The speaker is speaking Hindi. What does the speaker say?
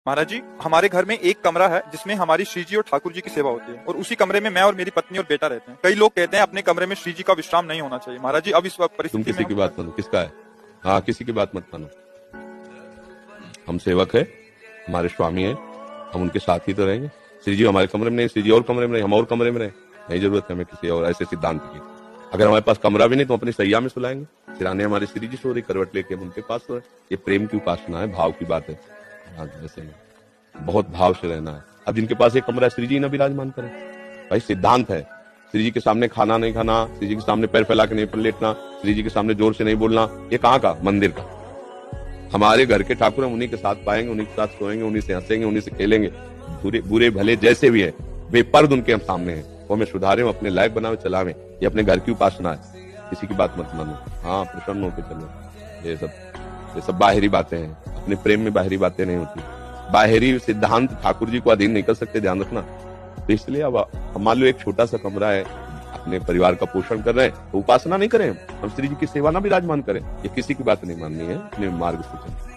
महाराज जी, हमारे घर में एक कमरा है जिसमें हमारी श्री जी और ठाकुर जी की सेवा होती है और उसी कमरे में मैं और मेरी पत्नी और बेटा रहते हैं। कई लोग कहते हैं अपने कमरे में श्री जी का विश्राम नहीं होना चाहिए। महाराज जी, अब इस तुम परिस्थिति किसी में की बात मानो, किसका है? हाँ, किसी की बात मत मानो। हम सेवक है, हमारे स्वामी है, हम उनके साथ ही तो रहेंगे। श्री जी हमारे कमरे में नहीं, श्री जी और कमरे में नहीं, हम और कमरे में रहे, नहीं जरूरत है हमें किसी और ऐसे सिद्धांत की। अगर हमारे पास कमरा भी नहीं तो अपनी सैया में सुलाएंगे। सिराने हमारी श्री जी सो रही, करवट लेके हम उनके पास सोए। ये प्रेम की उपासना है, भाव की बात है। जैसे में बहुत भाव से रहना है। अब जिनके पास एक कमरा है, श्री जी न विराजमान करें, भाई सिद्धांत है। श्री जी के सामने खाना नहीं खाना, श्री जी के सामने पैर फैला के नहीं लेटना, श्री जी के सामने जोर से नहीं बोलना। ये कहाँ का? मंदिर का। हमारे घर के ठाकुर हम उन्हीं के साथ पाएंगे, उन्हीं के साथ सोएंगे, उन्हीं से हंसेंगे, उन्हीं से खेलेंगे। बुरे बुरे भले जैसे भी है, बेपर्द उनके हम सामने हैं। वो हमें सुधारे, अपने लायक बनावे, चलावे। ये अपने घर की उपासना है, किसी की बात मत मानो। हाँ, प्रसन्न होकर चलो। ये सब बाहरी बातें हैं। अपने प्रेम में बाहरी बातें नहीं होती। बाहरी सिद्धांत ठाकुर जी को अधीन नहीं कर सकते, ध्यान रखना। तो इसलिए अब मान लो एक छोटा सा कमरा है, अपने परिवार का पोषण कर रहे हैं, तो उपासना नहीं करें, हम श्री जी की सेवा ना विराजमान करें। ये किसी की बात नहीं माननी है, अपने मार्ग से चलें।